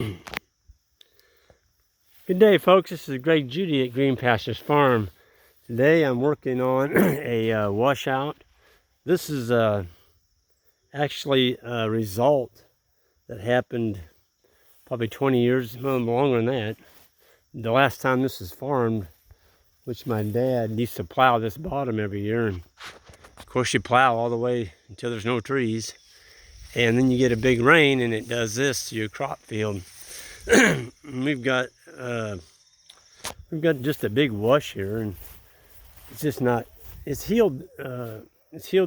Good day, folks. This is Greg Judy at Green Pastures Farm. Today I'm working on a washout. This is actually a result that happened probably 20 years, no longer than that. The last time this was farmed, which my dad used to plow this bottom every year. And of course you plow all the way until there's no trees. And then you get a big rain and it does this to your crop field. We've got just a big wash here, and it's just not, it's healed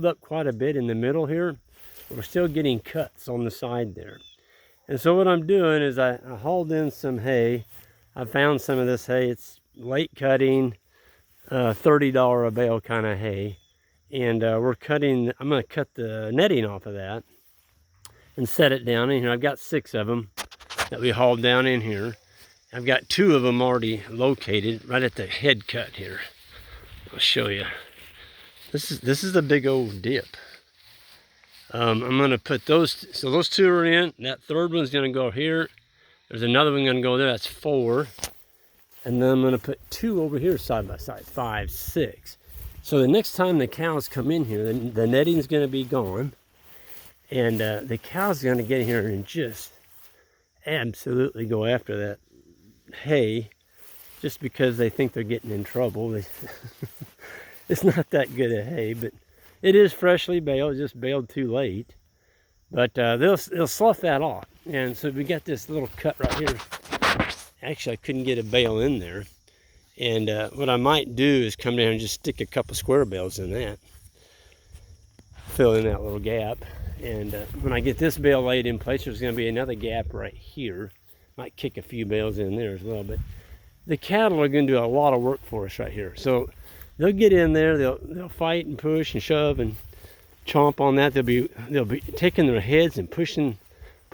up quite a bit in the middle here. We're still getting cuts on the side there. And so what I'm doing is I hauled in some hay. I found some of this hay. It's late cutting, $30 a bale kind of hay. And I'm going to cut the netting off of that and set it down in here. I've got 6 of them that we hauled down in here. I've got 2 of them already located right at the head cut here. I'll show you. This is a big old dip. I'm going to put those, so those 2 are in. That third one's going to go here. There's another one going to go there. That's 4. And then I'm going to put 2 over here side by side. 5, 6. So the next time the cows come in here, the netting's going to be gone. And the cows are going to get here and just absolutely go after that hay, just because they think they're getting in trouble. It's not that good of hay, but it is freshly baled, just baled too late. But they'll slough that off. And so we got this little cut right here. Actually, I couldn't get a bale in there. And what I might do is come down and just stick a couple square bales in that, fill in that little gap. And when I get this bale laid in place, there's going to be another gap right here. Might kick a few bales in there as well. But the cattle are going to do a lot of work for us right here. So they'll get in there. They'll fight and push and shove and chomp on that. They'll be taking their heads and pushing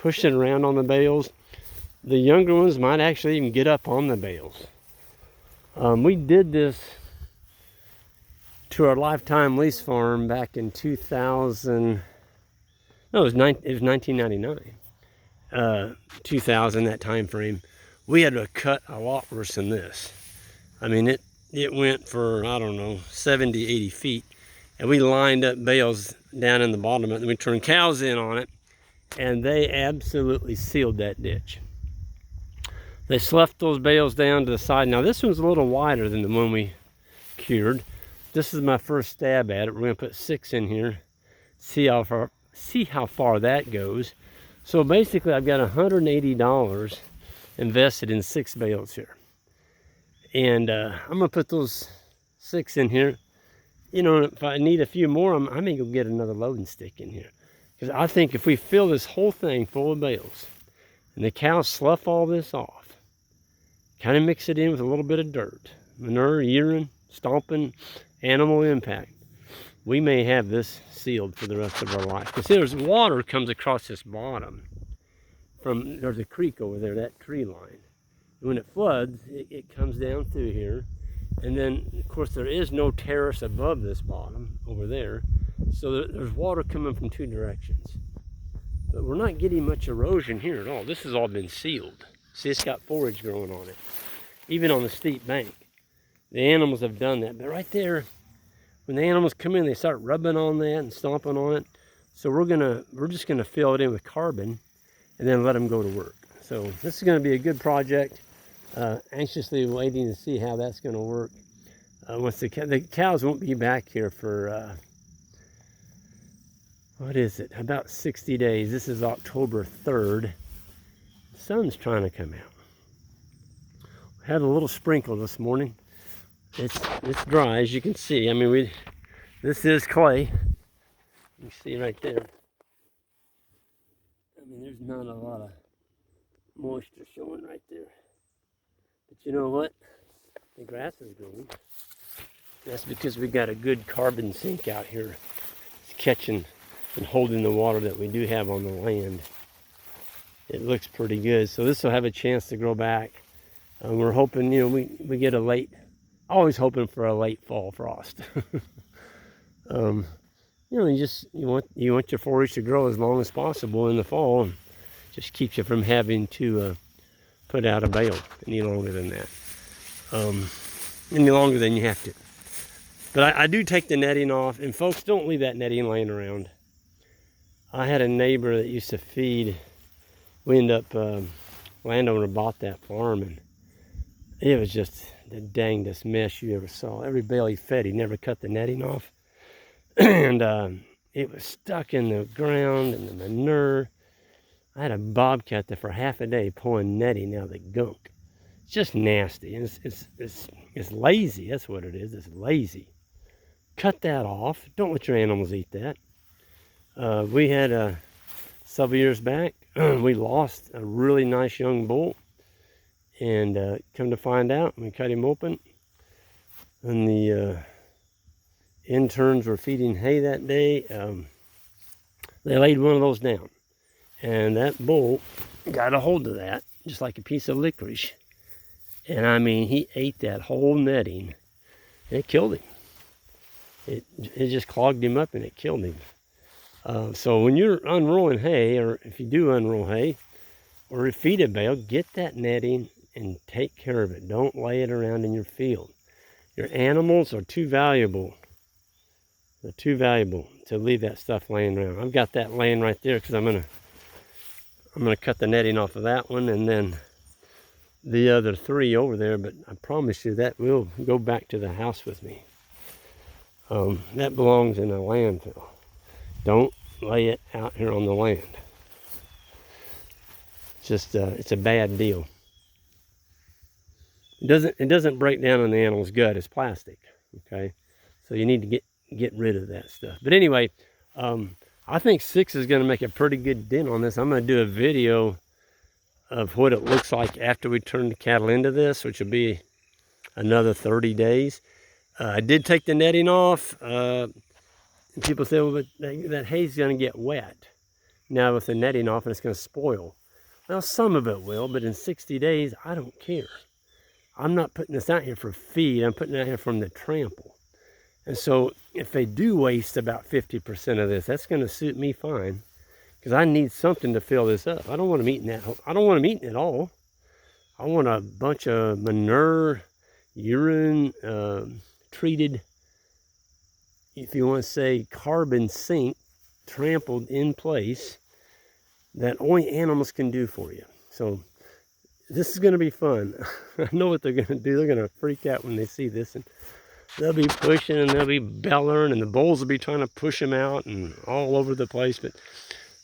around on the bales. The younger ones might actually even get up on the bales. We did this to our lifetime lease farm back in 2000. No, it was 1999, 2000, that time frame. We had to cut a lot worse than this. I mean, it went for, I don't know, 70, 80 feet. And we lined up bales down in the bottom of it. And we turned cows in on it. And they absolutely sealed that ditch. They sloughed those bales down to the side. Now, this one's a little wider than the one we cured. This is my first stab at it. We're going to put 6 in here. See how far that goes. So basically I've got $180 invested in 6 bales here. And I'm going to put those 6 in here. You know, if I need a few more, I may go get another loading stick in here. Because I think if we fill this whole thing full of bales and the cows slough all this off, kind of mix it in with a little bit of dirt, manure, urine, stomping, animal impact, we may have this sealed for the rest of our life. Because there's water comes across this bottom. There's a creek over there, that tree line. And when it floods, it comes down through here. And then, of course, there is no terrace above this bottom over there. So there's water coming from 2 directions. But we're not getting much erosion here at all. This has all been sealed. See, it's got forage growing on it. Even on the steep bank. The animals have done that. But right there, when the animals come in, they start rubbing on that and stomping on it. So we're just gonna fill it in with carbon and then let them go to work. So this is gonna be a good project. Anxiously waiting to see how that's gonna work. Once the cows won't be back here for, what is it? About 60 days. This is October 3rd. The sun's trying to come out. We had a little sprinkle this morning. It's dry, as you can see. I mean, this is clay. You see right there. I mean, there's not a lot of moisture showing right there. But you know what? The grass is growing. That's because we got a good carbon sink out here. It's catching and holding the water that we do have on the land. It looks pretty good. So this will have a chance to grow back. We're hoping, you know, we get a late, always hoping for a late fall frost. You know, you want your forage to grow as long as possible in the fall. And just keeps you from having to put out a bale any longer than that. Any longer than you have to. But I do take the netting off, and folks, don't leave that netting laying around. I had a neighbor that used to feed. We ended up, landowner bought that farm, and it was just the dangest mess you ever saw. Every bale he fed, he never cut the netting off. And it was stuck in the ground and the manure. I had a bobcat there for half a day pulling netting out of the gunk. It's just nasty. And it's lazy. That's what it is. It's lazy. Cut that off. Don't let your animals eat that. We had several years back, we lost a really nice young bull. And come to find out, we cut him open. And the interns were feeding hay that day. They laid one of those down. And that bull got a hold of that, just like a piece of licorice. And I mean, he ate that whole netting. And it killed him. It just clogged him up and it killed him. So when you're unrolling hay, or if you do unroll hay, or feed a bale, get that netting and take care of it. Don't lay it around in your field. Your animals are too valuable. They're too valuable to leave that stuff laying around. I've got that laying right there because I'm gonna cut the netting off of that one and then the other 3 over there, but I promise you that will go back to the house with me. That belongs in a landfill. Don't lay it out here on the land. Just it's a bad deal. It doesn't break down in the animal's gut. It's plastic. Okay, so you need to get rid of that stuff. But anyway, I think 6 is going to make a pretty good dent on this. I'm going to do a video of what it looks like after we turn the cattle into this, which will be another 30 days. I did take the netting off. People say, well, but that hay's going to get wet now with the netting off and it's going to spoil. Well, some of it will, but in 60 days, I don't care. I'm not putting this out here for feed. I'm putting it out here from the trample. And so if they do waste about 50% of this, that's going to suit me fine because I need something to fill this up. I don't want them eating that. I don't want them eating it all. I want a bunch of manure, urine, treated, if you want to say carbon sink, trampled in place that only animals can do for you. So this is going to be fun. I know what they're going to do. They're going to freak out when they see this, and they'll be pushing and they'll be bellowing, and the bulls will be trying to push them out and all over the place, but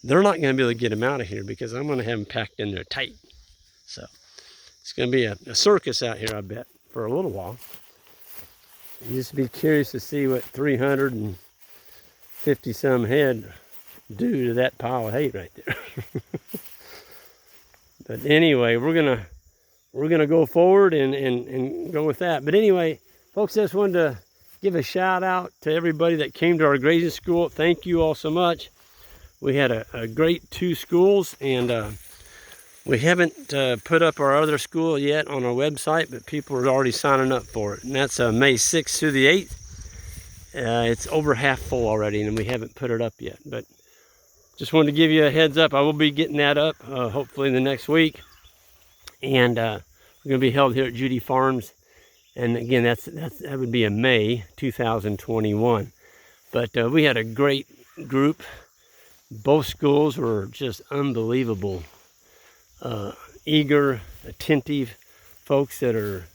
they're not going to be able to get them out of here because I'm going to have them packed in there tight. So it's going to be a circus out here, I bet, for a little while. You just be curious to see what 350 some head do to that pile of hay right there. But anyway, we're gonna go forward and go with that. But anyway, folks, I just wanted to give a shout out to everybody that came to our grazing school. Thank you all so much. We had a great 2 schools, and we haven't put up our other school yet on our website, but people are already signing up for it. And that's May 6th through the 8th. It's over half full already, and we haven't put it up yet. But just wanted to give you a heads up. I will be getting that up hopefully in the next week. And we're going to be held here at Judy Farms. And again, that would be in May 2021. But we had a great group. Both schools were just unbelievable. Eager, attentive folks that are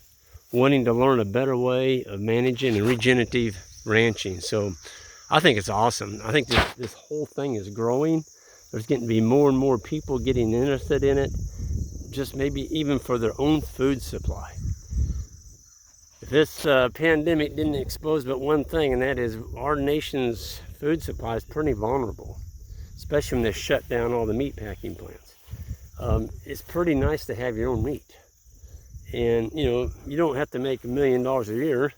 wanting to learn a better way of managing and regenerative ranching. So I think it's awesome. I think this whole thing is growing. There's getting to be more and more people getting interested in it, just maybe even for their own food supply. If this pandemic didn't expose but one thing, and that is our nation's food supply is pretty vulnerable, especially when they shut down all the meat packing plants. It's pretty nice to have your own meat. And, you know, you don't have to make $1 million a year,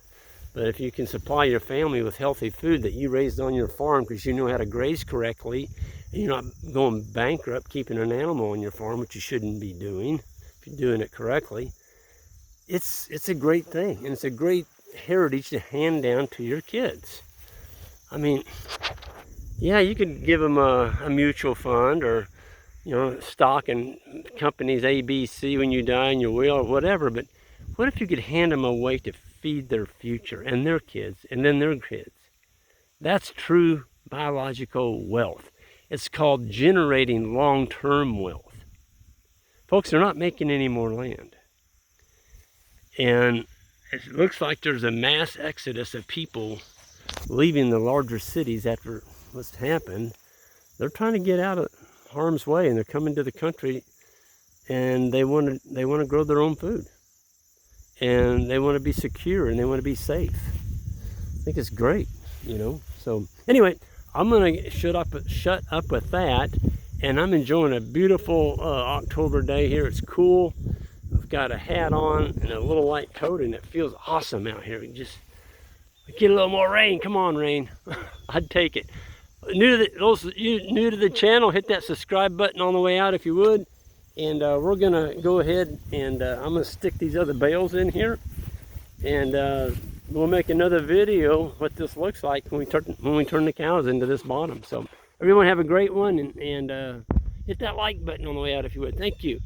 but if you can supply your family with healthy food that you raised on your farm because you know how to graze correctly, and you're not going bankrupt keeping an animal on your farm, which you shouldn't be doing if you're doing it correctly, it's a great thing. And it's a great heritage to hand down to your kids. I mean, yeah, you could give them a mutual fund or you know, stock in companies A, B, C when you die in your will or whatever, but what if you could hand them away to feed their future and their kids and then their kids? That's true biological wealth. It's called generating long-term wealth. Folks, they're not making any more land. And it looks like there's a mass exodus of people leaving the larger cities after what's happened. They're trying to get out of harm's way, and they're coming to the country, and they want to grow their own food, and they want to be secure, and they want to be safe. I think it's great, you know. So anyway, I'm gonna shut up with that, and I'm enjoying a beautiful October day here. It's cool. I've got a hat on and a little light coat, and it feels awesome out here. Just get a little more rain. Come on, rain. I'd take it. Those you new to the channel, hit that subscribe button on the way out if you would. And we're gonna go ahead and I'm gonna stick these other bales in here, and we'll make another video what this looks like when we turn the cows into this bottom. So everyone have a great one, and hit that like button on the way out if you would. Thank you.